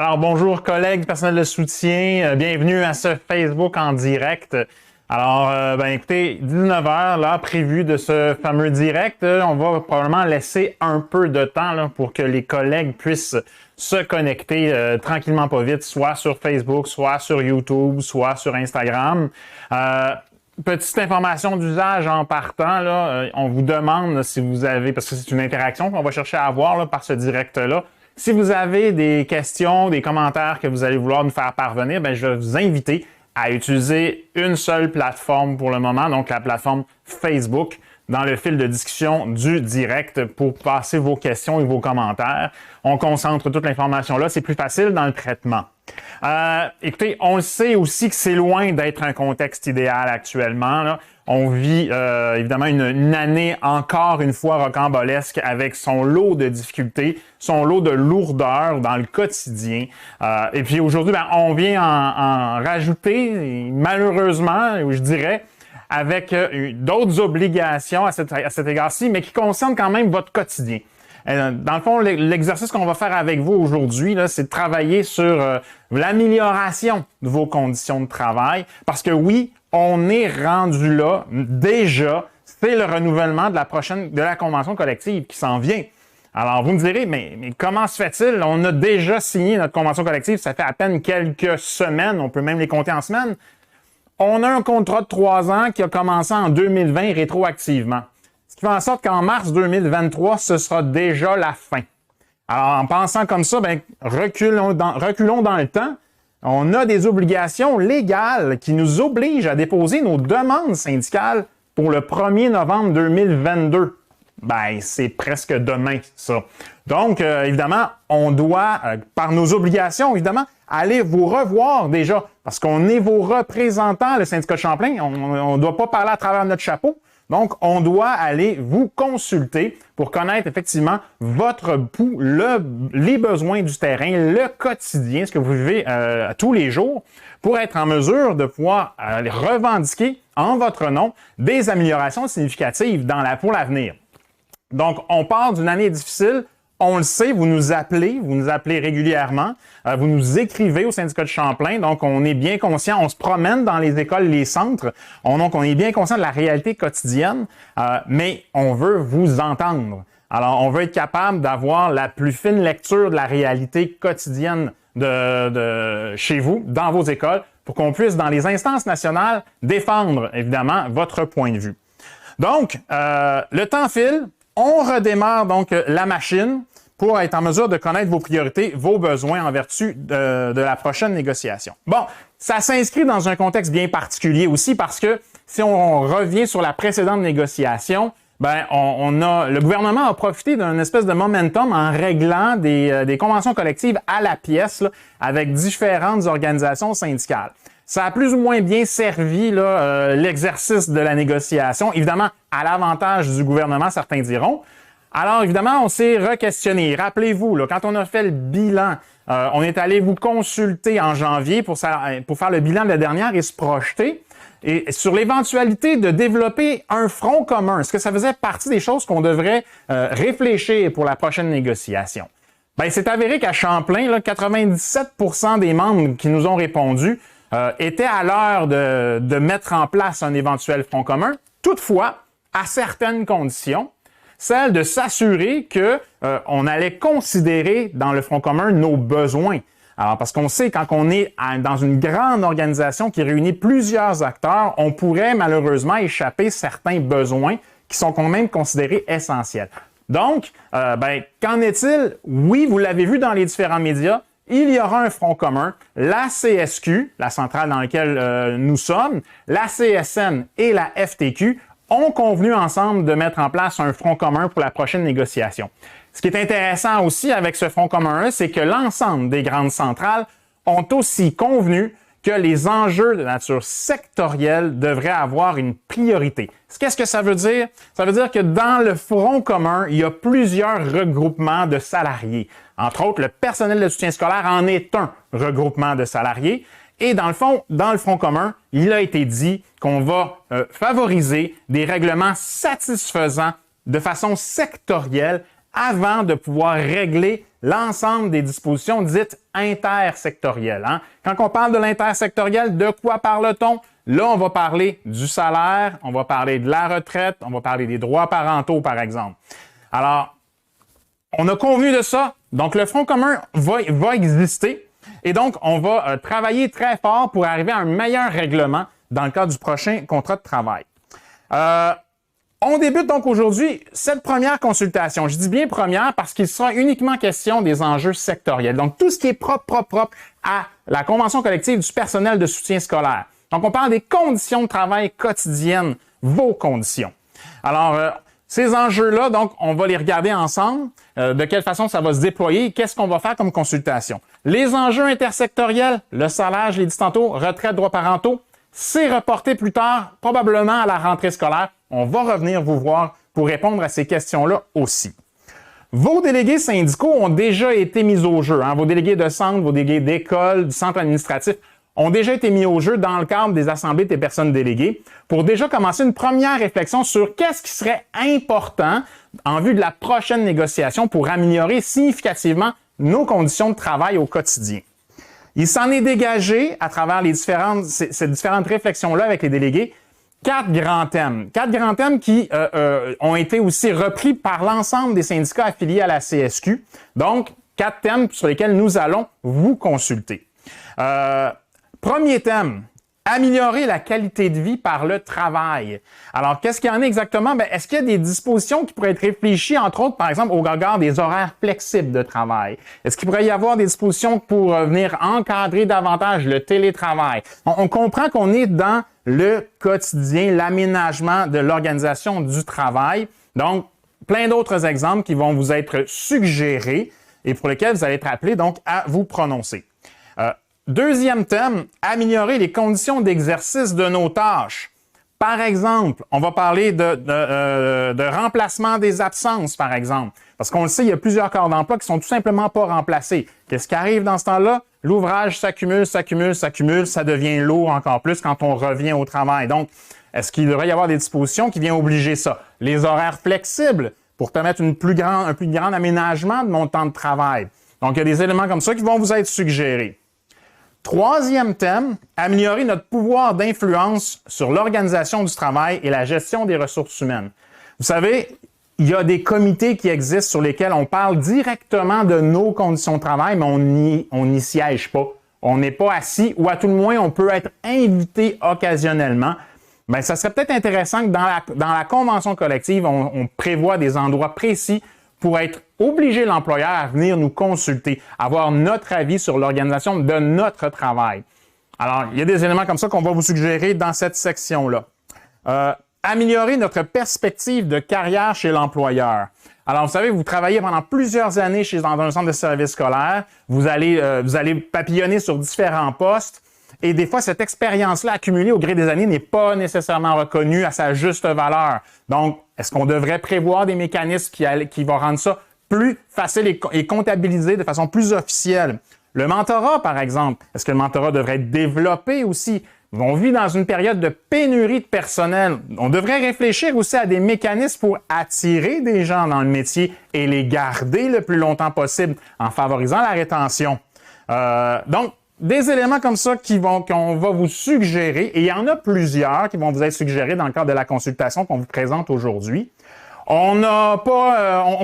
Alors bonjour collègues, personnel de soutien, bienvenue à ce Facebook en direct. Alors, écoutez, 19h, là, prévu de ce fameux direct, on va probablement laisser un peu de temps là, pour que les collègues puissent se connecter tranquillement pas vite, soit sur Facebook, soit sur YouTube, soit sur Instagram. Petite information d'usage en partant, là, on vous demande si vous avez, parce que c'est une interaction qu'on va chercher à avoir là, par ce direct-là, si vous avez des questions, des commentaires que vous allez vouloir nous faire parvenir, je vais vous inviter à utiliser une seule plateforme pour le moment, donc la plateforme Facebook, dans le fil de discussion du direct pour passer vos questions et vos commentaires. On concentre toute l'information là, c'est plus facile dans le traitement. Écoutez, on le sait aussi que c'est loin d'être un contexte idéal actuellement, là. On vit évidemment une année encore une fois rocambolesque avec son lot de difficultés, son lot de lourdeur dans le quotidien. Et puis aujourd'hui, on vient en rajouter, malheureusement, je dirais, avec d'autres obligations à cet égard-ci, mais qui concernent quand même votre quotidien. Dans le fond, l'exercice qu'on va faire avec vous aujourd'hui, c'est de travailler sur l'amélioration de vos conditions de travail. Parce que oui, on est rendu là, déjà, c'est le renouvellement de la convention collective qui s'en vient. Alors, vous me direz, mais comment se fait-il? On a déjà signé notre convention collective, ça fait à peine quelques semaines, on peut même les compter en semaines. On a un contrat de 3 ans qui a commencé en 2020 rétroactivement. Ce qui fait en sorte qu'en mars 2023, ce sera déjà la fin. Alors, en pensant comme ça, reculons dans le temps. On a des obligations légales qui nous obligent à déposer nos demandes syndicales pour le 1er novembre 2022. C'est presque demain, ça. Donc, évidemment, on doit, par nos obligations, évidemment, aller vous revoir déjà, parce qu'on est vos représentants, le syndicat de Champlain. On ne doit pas parler à travers notre chapeau. Donc, on doit aller vous consulter pour connaître effectivement votre pouls, les besoins du terrain, le quotidien, ce que vous vivez tous les jours, pour être en mesure de pouvoir revendiquer en votre nom des améliorations significatives pour l'avenir. Donc, on part d'une année difficile. On le sait, vous nous appelez régulièrement, vous nous écrivez au syndicat de Champlain, donc on est bien conscient, on se promène dans les écoles, les centres, donc on est bien conscient de la réalité quotidienne, mais on veut vous entendre. Alors, on veut être capable d'avoir la plus fine lecture de la réalité quotidienne de chez vous, dans vos écoles, pour qu'on puisse, dans les instances nationales, défendre, évidemment, votre point de vue. Donc, le temps file, on redémarre donc la machine pour être en mesure de connaître vos priorités, vos besoins en vertu de la prochaine négociation. Bon, ça s'inscrit dans un contexte bien particulier aussi parce que si on revient sur la précédente négociation, le gouvernement a profité d'un espèce de momentum en réglant des conventions collectives à la pièce là, avec différentes organisations syndicales. Ça a plus ou moins bien servi l'exercice de la négociation, évidemment à l'avantage du gouvernement, certains diront. Alors évidemment, on s'est re-questionné. Rappelez-vous, quand on a fait le bilan, on est allé vous consulter en janvier pour faire le bilan de la dernière et se projeter et sur l'éventualité de développer un front commun. Est-ce que ça faisait partie des choses qu'on devrait réfléchir pour la prochaine négociation? C'est avéré qu'à Champlain, 97% des membres qui nous ont répondu étaient à l'heure de mettre en place un éventuel front commun. Toutefois, à certaines conditions, celle de s'assurer que on allait considérer dans le front commun nos besoins. Alors, parce qu'on sait, quand on est dans une grande organisation qui réunit plusieurs acteurs, on pourrait malheureusement échapper certains besoins qui sont quand même considérés essentiels. Donc, qu'en est-il? Oui, vous l'avez vu dans les différents médias, il y aura un front commun. La CSQ, la centrale dans laquelle nous sommes, la CSN et la FTQ ont convenu ensemble de mettre en place un front commun pour la prochaine négociation. Ce qui est intéressant aussi avec ce front commun-là, c'est que l'ensemble des grandes centrales ont aussi convenu que les enjeux de nature sectorielle devraient avoir une priorité. Qu'est-ce que ça veut dire? Ça veut dire que dans le front commun, il y a plusieurs regroupements de salariés. Entre autres, le personnel de soutien scolaire en est un regroupement de salariés. Et dans le fond, dans le front commun, il a été dit qu'on va favoriser des règlements satisfaisants de façon sectorielle avant de pouvoir régler l'ensemble des dispositions dites intersectorielles. Hein? Quand on parle de l'intersectoriel, de quoi parle-t-on? Là, on va parler du salaire, on va parler de la retraite, on va parler des droits parentaux, par exemple. Alors, on a convenu de ça. Donc, le Front commun va exister. Et donc, on va travailler très fort pour arriver à un meilleur règlement dans le cadre du prochain contrat de travail. On débute donc aujourd'hui cette première consultation. Je dis bien première parce qu'il sera uniquement question des enjeux sectoriels. Donc, tout ce qui est propre à la convention collective du personnel de soutien scolaire. Donc, on parle des conditions de travail quotidiennes, vos conditions. Alors, ces enjeux-là, donc, on va les regarder ensemble. De quelle façon ça va se déployer? Qu'est-ce qu'on va faire comme consultation? Les enjeux intersectoriels, le salaire, je l'ai dit tantôt, retraite, droits parentaux, c'est reporté plus tard, probablement à la rentrée scolaire. On va revenir vous voir pour répondre à ces questions-là aussi. Vos délégués syndicaux ont déjà été mis au jeu. Hein? Vos délégués de centre, vos délégués d'école, du centre administratif ont déjà été mis au jeu dans le cadre des assemblées des personnes déléguées pour déjà commencer une première réflexion sur qu'est-ce qui serait important en vue de la prochaine négociation pour améliorer significativement nos conditions de travail au quotidien. Il s'en est dégagé à travers ces différentes réflexions-là avec les délégués, quatre grands thèmes. Quatre grands thèmes qui ont été aussi repris par l'ensemble des syndicats affiliés à la CSQ. Donc, quatre thèmes sur lesquels nous allons vous consulter. Premier thème, améliorer la qualité de vie par le travail. Alors, qu'est-ce qu'il y en a exactement? Est-ce qu'il y a des dispositions qui pourraient être réfléchies, entre autres, par exemple, au regard des horaires flexibles de travail? Est-ce qu'il pourrait y avoir des dispositions pour venir encadrer davantage le télétravail? On comprend qu'on est dans le quotidien, l'aménagement de l'organisation du travail. Donc, plein d'autres exemples qui vont vous être suggérés et pour lesquels vous allez être appelés donc à vous prononcer. Deuxième thème, améliorer les conditions d'exercice de nos tâches. Par exemple, on va parler de remplacement des absences, par exemple. Parce qu'on le sait, il y a plusieurs corps d'emploi qui sont tout simplement pas remplacés. Qu'est-ce qui arrive dans ce temps-là? L'ouvrage s'accumule, ça devient lourd encore plus quand on revient au travail. Donc, est-ce qu'il devrait y avoir des dispositions qui viennent obliger ça? Les horaires flexibles pour permettre un plus grand aménagement de mon temps de travail. Donc, il y a des éléments comme ça qui vont vous être suggérés. Troisième thème, améliorer notre pouvoir d'influence sur l'organisation du travail et la gestion des ressources humaines. Vous savez, il y a des comités qui existent sur lesquels on parle directement de nos conditions de travail, mais on n'y siège pas. On n'est pas assis ou à tout le moins, on peut être invité occasionnellement. Bien, ça serait peut-être intéressant que dans la convention collective, on prévoit des endroits précis pour être obliger l'employeur à venir nous consulter, avoir notre avis sur l'organisation de notre travail. Alors, il y a des éléments comme ça qu'on va vous suggérer dans cette section-là. Améliorer notre perspective de carrière chez l'employeur. Alors, vous savez, vous travaillez pendant plusieurs années dans un centre de service scolaire, vous allez papillonner sur différents postes, et des fois, cette expérience-là accumulée au gré des années n'est pas nécessairement reconnue à sa juste valeur. Donc, est-ce qu'on devrait prévoir des mécanismes qui vont rendre ça plus facile et comptabilisé de façon plus officielle? Le mentorat, par exemple, est-ce que le mentorat devrait être développé aussi? On vit dans une période de pénurie de personnel. On devrait réfléchir aussi à des mécanismes pour attirer des gens dans le métier et les garder le plus longtemps possible en favorisant la rétention. Donc, des éléments comme ça qu'on va vous suggérer, et il y en a plusieurs qui vont vous être suggérés dans le cadre de la consultation qu'on vous présente aujourd'hui. On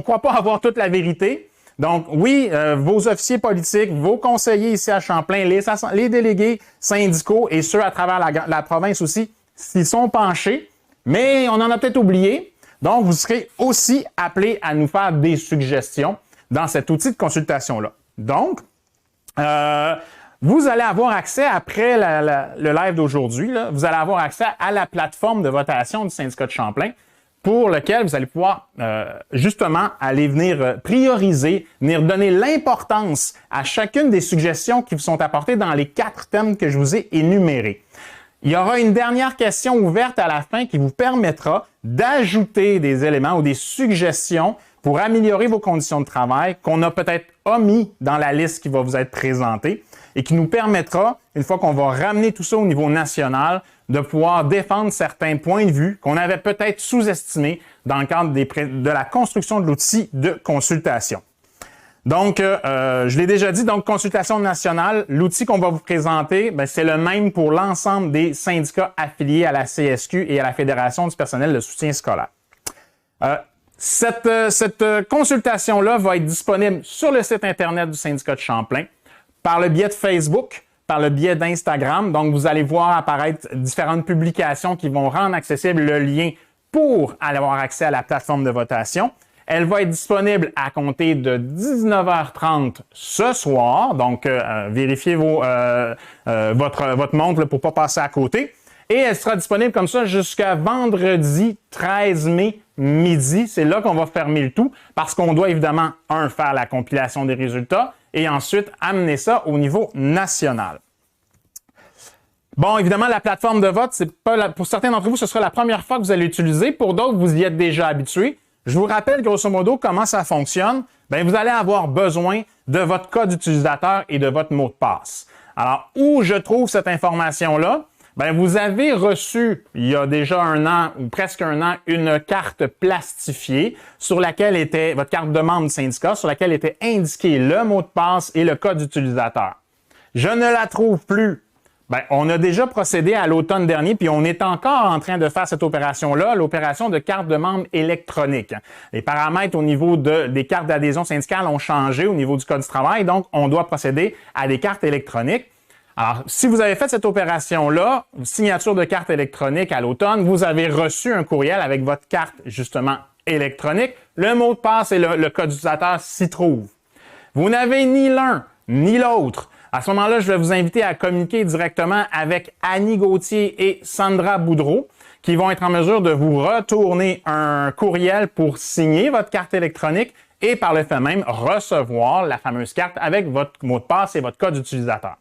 croit pas avoir toute la vérité. Donc, oui, vos officiers politiques, vos conseillers ici à Champlain, les délégués syndicaux et ceux à travers la province aussi, s'ils sont penchés, mais on en a peut-être oublié. Donc, vous serez aussi appelés à nous faire des suggestions dans cet outil de consultation-là. Donc, vous allez avoir accès, après le live d'aujourd'hui, vous allez avoir accès à la plateforme de votation du syndicat de Champlain pour lequel vous allez pouvoir justement aller venir prioriser, venir donner l'importance à chacune des suggestions qui vous sont apportées dans les 4 thèmes que je vous ai énumérés. Il y aura une dernière question ouverte à la fin qui vous permettra d'ajouter des éléments ou des suggestions pour améliorer vos conditions de travail qu'on a peut-être omis dans la liste qui va vous être présentée et qui nous permettra, une fois qu'on va ramener tout ça au niveau national, de pouvoir défendre certains points de vue qu'on avait peut-être sous-estimés dans le cadre de la construction de l'outil de consultation. Donc, je l'ai déjà dit, donc consultation nationale, l'outil qu'on va vous présenter, c'est le même pour l'ensemble des syndicats affiliés à la CSQ et à la Fédération du personnel de soutien scolaire. Cette consultation-là va être disponible sur le site Internet du syndicat de Champlain, par le biais de Facebook, par le biais d'Instagram. Donc, vous allez voir apparaître différentes publications qui vont rendre accessible le lien pour avoir accès à la plateforme de votation. Elle va être disponible à compter de 19h30 ce soir. Donc, vérifiez votre montre pour ne pas passer à côté. Et elle sera disponible comme ça jusqu'à vendredi 13 mai midi. C'est là qu'on va fermer le tout parce qu'on doit évidemment, faire la compilation des résultats et ensuite amener ça au niveau national. Bon, évidemment, la plateforme de vote, pour certains d'entre vous, ce sera la première fois que vous allez l'utiliser. Pour d'autres, vous y êtes déjà habitués. Je vous rappelle grosso modo comment ça fonctionne. Vous allez avoir besoin de votre code utilisateur et de votre mot de passe. Alors, où je trouve cette information-là? Vous avez reçu, il y a déjà un an ou presque un an, une carte plastifiée sur laquelle était votre carte de membre du syndicat, sur laquelle était indiqué le mot de passe et le code utilisateur. Je ne la trouve plus. On a déjà procédé à l'automne dernier, puis on est encore en train de faire cette opération-là, l'opération de carte de membre électronique. Les paramètres au niveau des cartes d'adhésion syndicale ont changé au niveau du Code du travail, donc on doit procéder à des cartes électroniques. Alors, si vous avez fait cette opération-là, signature de carte électronique à l'automne, vous avez reçu un courriel avec votre carte, justement, électronique. Le mot de passe et le code utilisateur s'y trouvent. Vous n'avez ni l'un ni l'autre. À ce moment-là, je vais vous inviter à communiquer directement avec Annie Gauthier et Sandra Boudreau, qui vont être en mesure de vous retourner un courriel pour signer votre carte électronique et par le fait même recevoir la fameuse carte avec votre mot de passe et votre code utilisateur.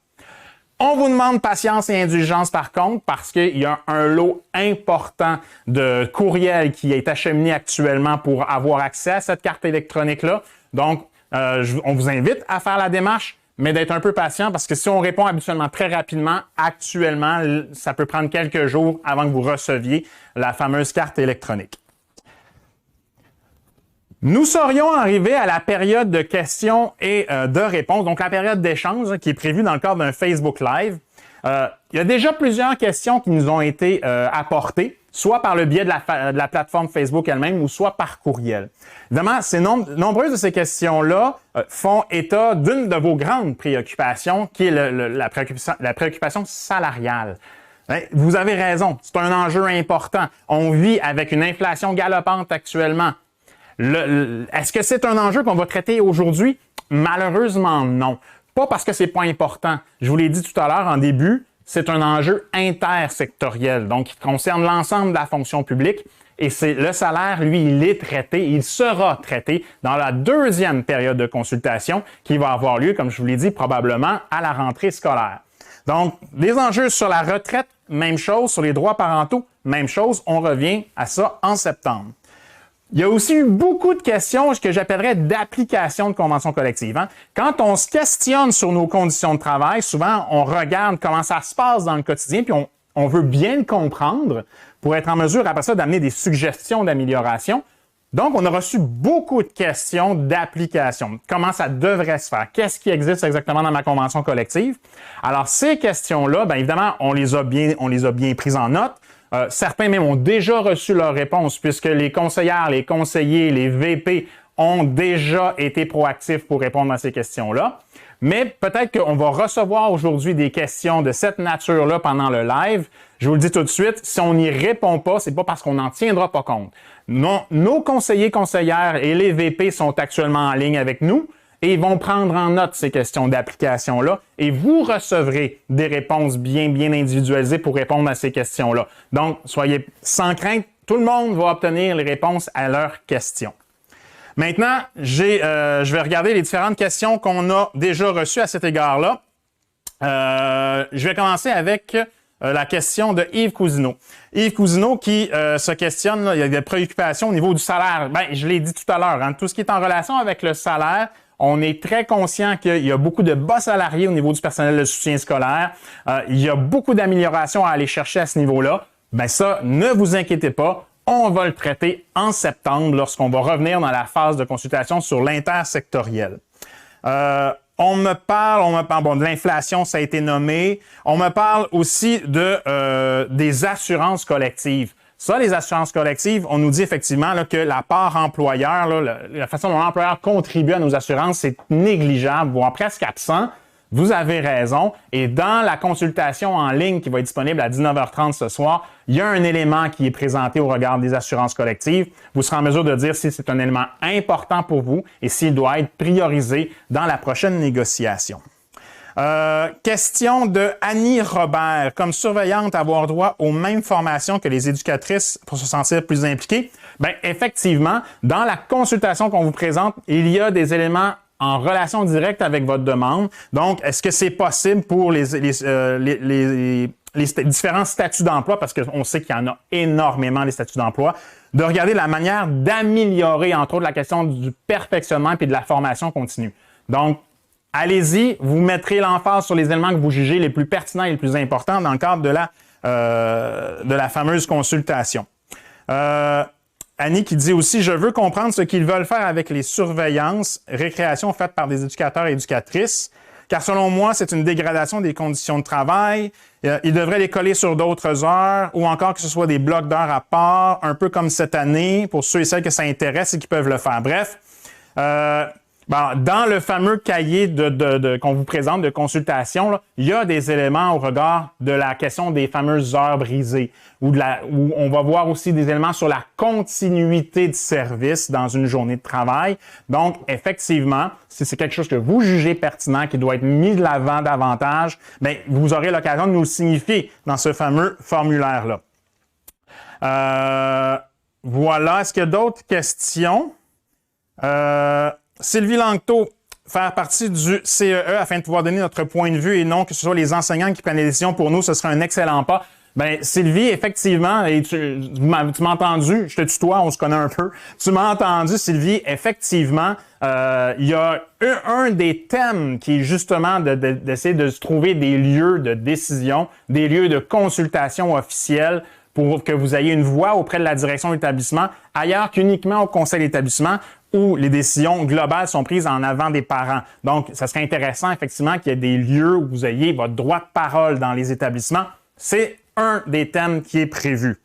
On vous demande patience et indulgence par contre parce qu'il y a un lot important de courriels qui est acheminé actuellement pour avoir accès à cette carte électronique-là. Donc, on vous invite à faire la démarche, mais d'être un peu patient parce que si on répond habituellement très rapidement, actuellement, ça peut prendre quelques jours avant que vous receviez la fameuse carte électronique. Nous serions arrivés à la période de questions et de réponses, donc la période d'échange qui est prévue dans le cadre d'un Facebook Live. Il y a déjà plusieurs questions qui nous ont été apportées, soit par le biais de la plateforme Facebook elle-même ou soit par courriel. Évidemment, nombreuses de ces questions-là font état d'une de vos grandes préoccupations, qui est la préoccupation salariale. Vous avez raison, c'est un enjeu important. On vit avec une inflation galopante actuellement. Est-ce que c'est un enjeu qu'on va traiter aujourd'hui? Malheureusement, non. Pas parce que c'est pas important. Je vous l'ai dit tout à l'heure en début, c'est un enjeu intersectoriel, donc qui concerne l'ensemble de la fonction publique. Et le salaire, lui, il est traité, il sera traité dans la deuxième période de consultation qui va avoir lieu, comme je vous l'ai dit, probablement à la rentrée scolaire. Donc, des enjeux sur la retraite, même chose, sur les droits parentaux, même chose, on revient à ça en septembre. Il y a aussi eu beaucoup de questions que j'appellerais d'application de convention collective. Quand on se questionne sur nos conditions de travail, souvent on regarde comment ça se passe dans le quotidien, puis on veut bien le comprendre pour être en mesure après ça d'amener des suggestions d'amélioration. Donc, on a reçu beaucoup de questions d'application. Comment ça devrait se faire? Qu'est-ce qui existe exactement dans ma convention collective? Alors, ces questions-là, bien évidemment, on les a bien prises en note. Certains même ont déjà reçu leur réponse puisque les conseillères, les conseillers, les VP ont déjà été proactifs pour répondre à ces questions-là. Mais peut-être qu'on va recevoir aujourd'hui des questions de cette nature-là pendant le live. Je vous le dis tout de suite, si on n'y répond pas, c'est pas parce qu'on n'en tiendra pas compte. Nos conseillers, conseillères et les VP sont actuellement en ligne avec nous et ils vont prendre en note ces questions d'application-là et vous recevrez des réponses bien individualisées pour répondre à ces questions-là. Donc, soyez sans crainte, tout le monde va obtenir les réponses à leurs questions. Maintenant, je vais regarder les différentes questions qu'on a déjà reçues à cet égard-là. Je vais commencer avec la question de Yves Cousineau. Yves Cousineau qui se questionne, il y a des préoccupations au niveau du salaire. Je l'ai dit tout à l'heure, tout ce qui est en relation avec le salaire, On est très conscient qu'il y a beaucoup de bas salariés au niveau du personnel de soutien scolaire. Il y a beaucoup d'améliorations à aller chercher à ce niveau-là. Ben ça, ne vous inquiétez pas. On va le traiter en septembre lorsqu'on va revenir dans la phase de consultation sur l'intersectoriel. On me parle bon, de l'inflation, ça a été nommé. On me parle aussi des assurances collectives. Ça, les assurances collectives, on nous dit effectivement là, que la part employeur, là, la façon dont l'employeur contribue à nos assurances, c'est négligeable, voire presque absent. Vous avez raison. Et dans la consultation en ligne qui va être disponible à 19h30 ce soir, il y a un élément qui est présenté au regard des assurances collectives. Vous serez en mesure de dire si c'est un élément important pour vous et s'il doit être priorisé dans la prochaine négociation. Question de Annie Robert. Comme surveillante, avoir droit aux mêmes formations que les éducatrices pour se sentir plus impliquées? Bien, effectivement, dans la consultation qu'on vous présente, il y a des éléments en relation directe avec votre demande. Donc, est-ce que c'est possible pour les différents statuts d'emploi, parce qu'on sait qu'il y en a énormément, les statuts d'emploi, de regarder la manière d'améliorer, entre autres, la question du perfectionnement et de la formation continue. Donc, allez-y, vous mettrez l'emphase sur les éléments que vous jugez les plus pertinents et les plus importants dans le cadre de la fameuse consultation. Annie qui dit aussi « Je veux comprendre ce qu'ils veulent faire avec les surveillances, récréations faites par des éducateurs et éducatrices, car selon moi, c'est une dégradation des conditions de travail. Ils devraient les coller sur d'autres heures ou encore que ce soit des blocs d'heures à part, un peu comme cette année, pour ceux et celles que ça intéresse et qui peuvent le faire. Bref, dans le fameux cahier qu'on vous présente de consultation, là, il y a des éléments au regard de la question des fameuses heures brisées, où on va voir aussi des éléments sur la continuité de service dans une journée de travail. Donc, effectivement, si c'est quelque chose que vous jugez pertinent, qui doit être mis de l'avant davantage, bien, vous aurez l'occasion de nous le signifier dans ce fameux formulaire-là. Voilà. Est-ce qu'il y a d'autres questions? Sylvie Langteau, faire partie du CEE afin de pouvoir donner notre point de vue et non que ce soit les enseignants qui prennent les décisions pour nous, ce serait un excellent pas. Ben, Sylvie, effectivement, et tu m'as entendu, je te tutoie, on se connaît un peu. Tu m'as entendu, Sylvie, effectivement, il y a un des thèmes qui est justement d'essayer de se trouver des lieux de décision, des lieux de consultation officielle pour que vous ayez une voix auprès de la direction de l'établissement, ailleurs qu'uniquement au conseil d'établissement où les décisions globales sont prises en avant des parents. Donc, ça serait intéressant, effectivement, qu'il y ait des lieux où vous ayez votre droit de parole dans les établissements. C'est un des thèmes qui est prévu.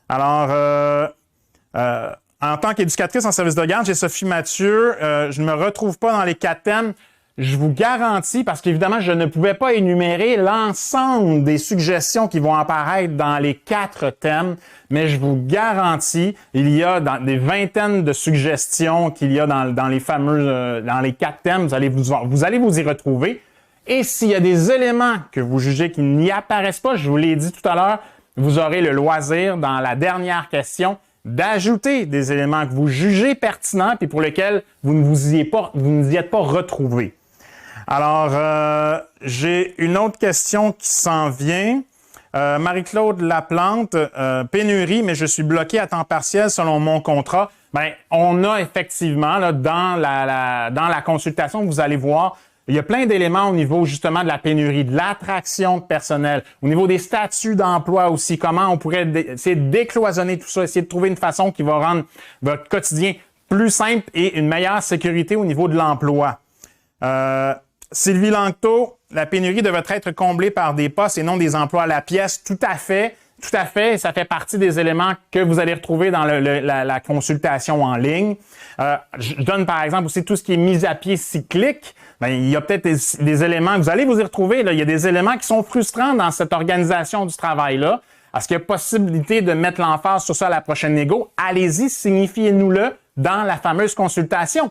Alors, en tant qu'éducatrice en service de garde, j'ai Sophie Mathieu. Je ne me retrouve pas dans les 4 thèmes. Je vous garantis, parce qu'évidemment, je ne pouvais pas énumérer l'ensemble des suggestions qui vont apparaître dans les 4 thèmes, mais je vous garantis, il y a des vingtaines de suggestions qu'il y a dans les fameux, dans les 4 thèmes. Vous allez vous y retrouver. Et s'il y a des éléments que vous jugez qui n'y apparaissent pas, je vous l'ai dit tout à l'heure, vous aurez le loisir, dans la dernière question, d'ajouter des éléments que vous jugez pertinents et pour lesquels vous ne vous y êtes pas retrouvé. Alors, j'ai une autre question qui s'en vient. Marie-Claude Laplante, pénurie, mais je suis bloqué à temps partiel selon mon contrat. Bien, on a effectivement, là, dans la consultation, vous allez voir, il y a plein d'éléments au niveau justement de la pénurie, de l'attraction de personnel, au niveau des statuts d'emploi aussi, comment on pourrait essayer de décloisonner tout ça, essayer de trouver une façon qui va rendre votre quotidien plus simple et une meilleure sécurité au niveau de l'emploi. Sylvie Langteau, la pénurie devrait être comblée par des postes et non des emplois à la pièce. Tout à fait. Tout à fait. Ça fait partie des éléments que vous allez retrouver dans la consultation en ligne. Je donne par exemple aussi tout ce qui est mise à pied cyclique. Bien, il y a peut-être des éléments, vous allez vous y retrouver. Là, il y a des éléments qui sont frustrants dans cette organisation du travail-là. Est-ce qu'il y a possibilité de mettre l'emphase sur ça à la prochaine négo? Allez-y, signifiez-nous-le dans la fameuse consultation.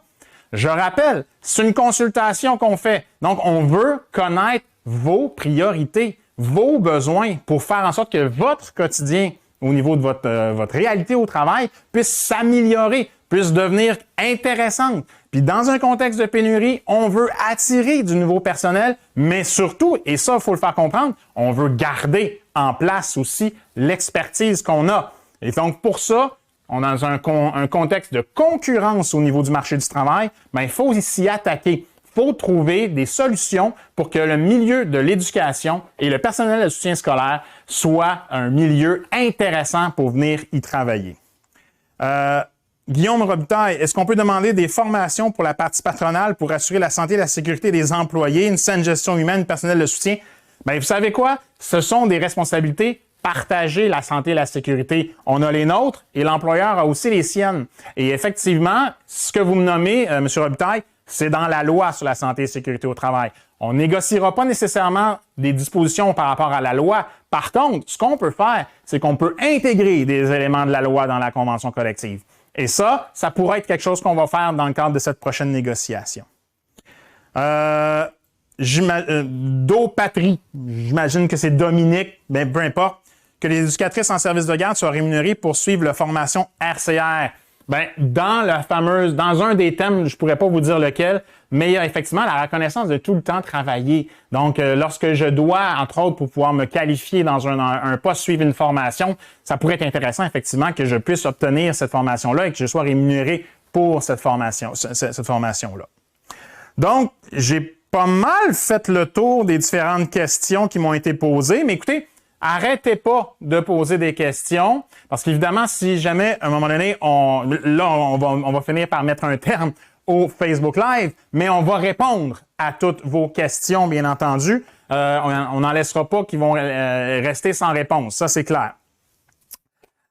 Je rappelle, c'est une consultation qu'on fait. Donc, on veut connaître vos priorités, vos besoins pour faire en sorte que votre quotidien, au niveau de votre réalité au travail, puisse s'améliorer, puisse devenir intéressante. Puis, dans un contexte de pénurie, on veut attirer du nouveau personnel, mais surtout, et ça, il faut le faire comprendre, on veut garder en place aussi l'expertise qu'on a. Et donc, pour ça, on est dans un contexte de concurrence au niveau du marché du travail, ben, il faut s'y attaquer. Il faut trouver des solutions pour que le milieu de l'éducation et le personnel de soutien scolaire soit un milieu intéressant pour venir y travailler. Guillaume Robitaille, est-ce qu'on peut demander des formations pour la partie patronale pour assurer la santé et la sécurité des employés, une saine gestion humaine, personnel de soutien? Bien, vous savez quoi? Ce sont des responsabilités partagées, la santé et la sécurité. On a les nôtres et l'employeur a aussi les siennes. Et effectivement, ce que vous me nommez, M. Robitaille, c'est dans la loi sur la santé et la sécurité au travail. On négociera pas nécessairement des dispositions par rapport à la loi. Par contre, ce qu'on peut faire, c'est qu'on peut intégrer des éléments de la loi dans la convention collective. Et ça pourrait être quelque chose qu'on va faire dans le cadre de cette prochaine négociation. Patrie, j'imagine que c'est Dominique, mais peu importe, que les éducatrices en service de garde soient rémunérées pour suivre la formation RCR. Ben, dans un des thèmes, je pourrais pas vous dire lequel, mais il y a effectivement la reconnaissance de tout le temps travailler. Donc, lorsque je dois, entre autres, pour pouvoir me qualifier dans un poste, suivre une formation, ça pourrait être intéressant, effectivement, que je puisse obtenir cette formation-là et que je sois rémunéré pour cette formation-là. Donc, j'ai pas mal fait le tour des différentes questions qui m'ont été posées, mais écoutez, arrêtez pas de poser des questions, parce qu'évidemment, si jamais, à un moment donné, on va finir par mettre un terme au Facebook Live, mais on va répondre à toutes vos questions, bien entendu. On n'en laissera pas qui vont rester sans réponse, ça c'est clair.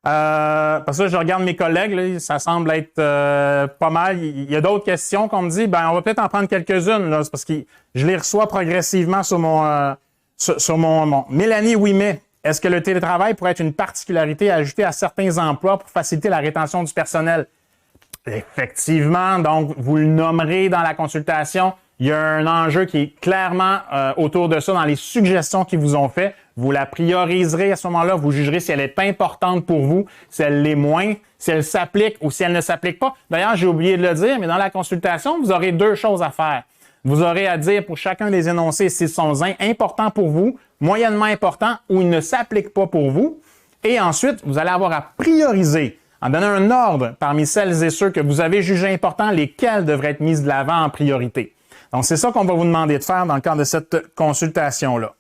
Parce que je regarde mes collègues, là, ça semble être pas mal. Il y a d'autres questions qu'on me dit, ben on va peut-être en prendre quelques-unes, là, c'est parce que je les reçois progressivement sur mon Mélanie Ouimet. Est-ce que le télétravail pourrait être une particularité ajoutée à certains emplois pour faciliter la rétention du personnel? Effectivement, donc vous le nommerez dans la consultation. Il y a un enjeu qui est clairement autour de ça dans les suggestions qu'ils vous ont fait. Vous la prioriserez à ce moment-là, vous jugerez si elle est importante pour vous, si elle l'est moins, si elle s'applique ou si elle ne s'applique pas. D'ailleurs, j'ai oublié de le dire, mais dans la consultation, vous aurez deux choses à faire. Vous aurez à dire pour chacun des énoncés s'ils sont importants pour vous, moyennement importants ou ils ne s'appliquent pas pour vous. Et ensuite, vous allez avoir à prioriser, en donnant un ordre parmi celles et ceux que vous avez jugés importants, lesquels devraient être mis de l'avant en priorité. Donc, c'est ça qu'on va vous demander de faire dans le cadre de cette consultation-là.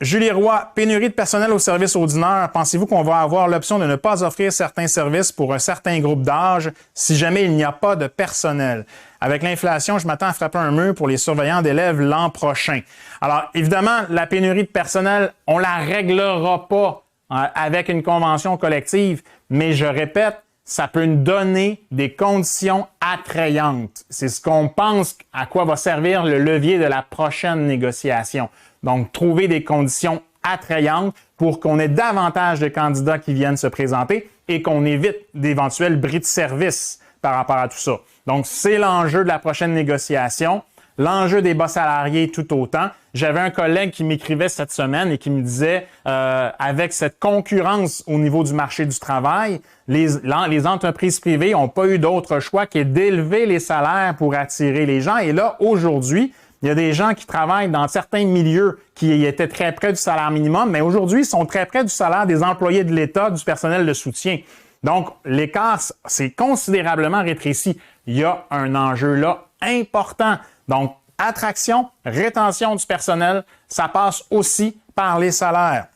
Julie Roy, pénurie de personnel au service ordinaire. Pensez-vous qu'on va avoir l'option de ne pas offrir certains services pour un certain groupe d'âge si jamais il n'y a pas de personnel? Avec l'inflation, je m'attends à frapper un mur pour les surveillants d'élèves l'an prochain. Alors, évidemment, la pénurie de personnel, on la réglera pas avec une convention collective, mais je répète, ça peut nous donner des conditions attrayantes. C'est ce qu'on pense à quoi va servir le levier de la prochaine négociation. Donc, trouver des conditions attrayantes pour qu'on ait davantage de candidats qui viennent se présenter et qu'on évite d'éventuels bris de service par rapport à tout ça. Donc, c'est l'enjeu de la prochaine négociation. L'enjeu des bas salariés tout autant. J'avais un collègue qui m'écrivait cette semaine et qui me disait, avec cette concurrence au niveau du marché du travail, les entreprises privées n'ont pas eu d'autre choix que d'élever les salaires pour attirer les gens. Et là, aujourd'hui, il y a des gens qui travaillent dans certains milieux qui étaient très près du salaire minimum, mais aujourd'hui, ils sont très près du salaire des employés de l'État, du personnel de soutien. Donc, l'écart s'est considérablement rétréci. Il y a un enjeu là important. Donc, attraction, rétention du personnel, ça passe aussi par les salaires.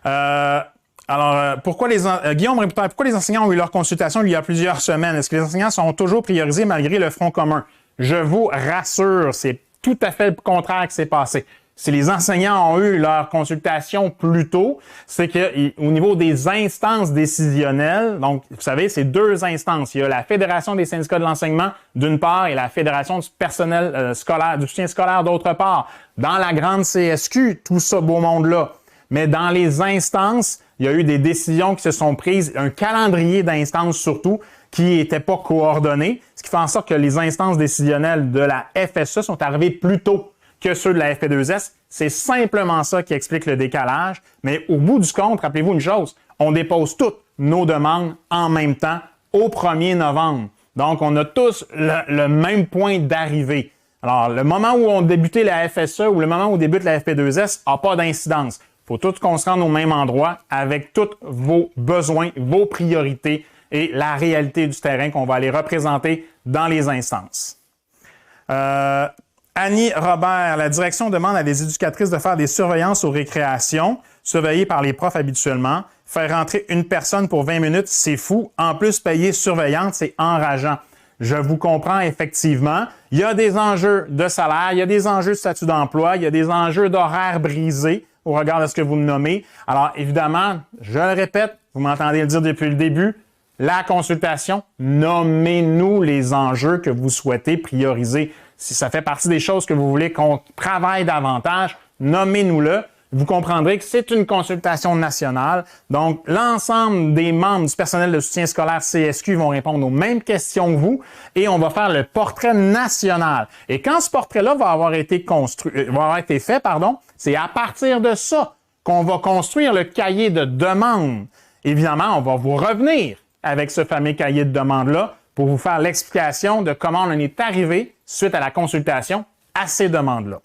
Guillaume, pourquoi les enseignants ont eu leur consultation il y a plusieurs semaines? Est-ce que les enseignants sont toujours priorisés malgré le front commun? Je vous rassure, c'est tout à fait le contraire qui s'est passé. Si les enseignants ont eu leur consultation plus tôt, c'est qu'au niveau des instances décisionnelles, donc vous savez, c'est deux instances. Il y a la Fédération des syndicats de l'enseignement d'une part et la Fédération du personnel scolaire, du soutien scolaire d'autre part. Dans la grande CSQ, tout ça beau monde-là. Mais dans les instances, il y a eu des décisions qui se sont prises, un calendrier d'instances surtout, qui n'était pas coordonné, ce qui fait en sorte que les instances décisionnelles de la FSE sont arrivées plus tôt que ceux de la FP2S. C'est simplement ça qui explique le décalage. Mais au bout du compte, rappelez-vous une chose, on dépose toutes nos demandes en même temps au 1er novembre. Donc, on a tous le même point d'arrivée. Alors, le moment où on débutait la FSE ou le moment où on débute la FP2S n'a pas d'incidence. faut tous qu'on se rende au même endroit avec tous vos besoins, vos priorités et la réalité du terrain qu'on va aller représenter dans les instances. Annie Robert, la direction demande à des éducatrices de faire des surveillances aux récréations, surveillées par les profs habituellement. Faire rentrer une personne pour 20 minutes, c'est fou. En plus, payer surveillante, c'est enrageant. Je vous comprends effectivement. Il y a des enjeux de salaire, il y a des enjeux de statut d'emploi, il y a des enjeux d'horaires brisés au regard de ce que vous me nommez. Alors évidemment, je le répète, vous m'entendez le dire depuis le début, la consultation, nommez-nous les enjeux que vous souhaitez prioriser. Si ça fait partie des choses que vous voulez qu'on travaille davantage, nommez-nous-le. Vous comprendrez que c'est une consultation nationale. Donc, l'ensemble des membres du personnel de soutien scolaire CSQ vont répondre aux mêmes questions que vous et on va faire le portrait national. Et quand ce portrait-là va avoir été fait, c'est à partir de ça qu'on va construire le cahier de demande. Évidemment, on va vous revenir avec ce fameux cahier de demande-là pour vous faire l'explication de comment on en est arrivé, suite à la consultation, à ces demandes-là.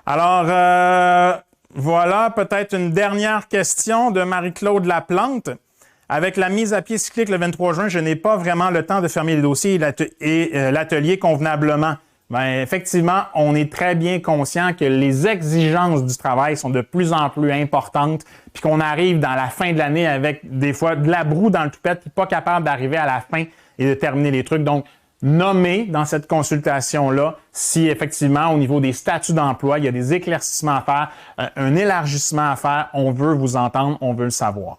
Alors, voilà peut-être une dernière question de Marie-Claude Laplante. Avec la mise à pied cyclique le 23 juin, je n'ai pas vraiment le temps de fermer les dossiers et l'atelier convenablement. Bien, effectivement, on est très bien conscient que les exigences du travail sont de plus en plus importantes, puis qu'on arrive dans la fin de l'année avec des fois de la broue dans le toupette, puis pas capable d'arriver à la fin et de terminer les trucs. Donc, nommez dans cette consultation-là si effectivement, au niveau des statuts d'emploi, il y a des éclaircissements à faire, un élargissement à faire. On veut vous entendre, on veut le savoir.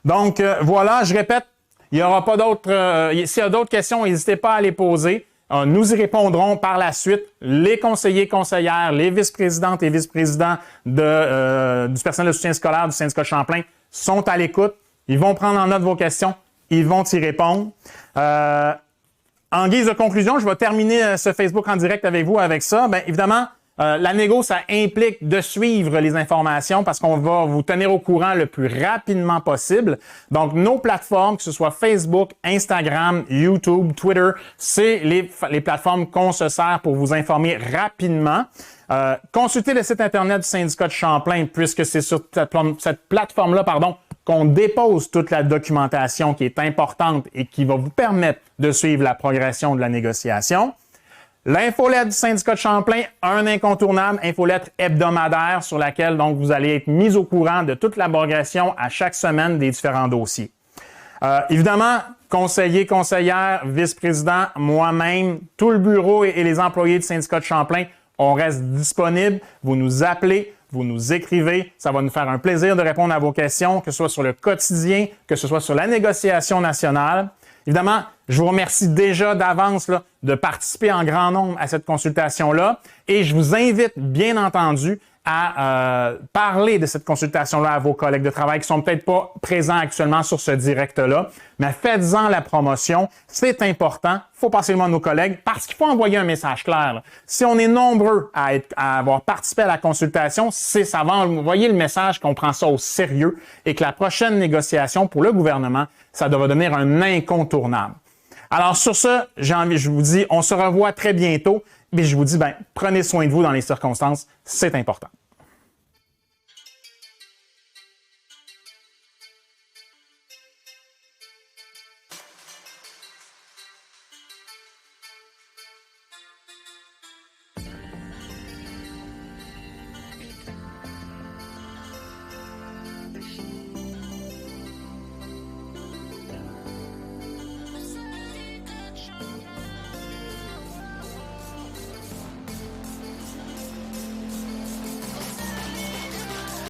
Donc, voilà, je répète, il n'y aura pas d'autres... s'il y a d'autres questions, n'hésitez pas à les poser. Nous y répondrons par la suite. Les conseillers, conseillères, les vice-présidentes et vice-présidents du personnel de soutien scolaire du syndicat de Champlain sont à l'écoute. Ils vont prendre en note vos questions. Ils vont y répondre. En guise de conclusion, je vais terminer ce Facebook en direct avec vous avec ça. Bien, évidemment, la négo, ça implique de suivre les informations parce qu'on va vous tenir au courant le plus rapidement possible. Donc, nos plateformes, que ce soit Facebook, Instagram, YouTube, Twitter, c'est les plateformes qu'on se sert pour vous informer rapidement. Consultez le site Internet du syndicat de Champlain puisque c'est sur cette plateforme-là, qu'on dépose toute la documentation qui est importante et qui va vous permettre de suivre la progression de la négociation. L'infolettre du syndicat de Champlain, un incontournable, infolettre hebdomadaire sur laquelle donc vous allez être mis au courant de toute la progression à chaque semaine des différents dossiers. Évidemment, conseillers, conseillères, vice-président, moi-même, tout le bureau et les employés du syndicat de Champlain, on reste disponible. Vous nous appelez, vous nous écrivez. Ça va nous faire un plaisir de répondre à vos questions, que ce soit sur le quotidien, que ce soit sur la négociation nationale. Évidemment, je vous remercie déjà d'avance de participer en grand nombre à cette consultation-là et je vous invite, bien entendu, à parler de cette consultation-là à vos collègues de travail qui sont peut-être pas présents actuellement sur ce direct-là, mais faites-en la promotion. C'est important. Il faut passer le mot à nos collègues parce qu'il faut envoyer un message clair. Là. Si on est nombreux à avoir participé à la consultation, ça va envoyer le message qu'on prend ça au sérieux et que la prochaine négociation pour le gouvernement, ça doit devenir un incontournable. Alors sur ce, je vous dis, on se revoit très bientôt. Mais je vous dis, prenez soin de vous dans les circonstances, c'est important.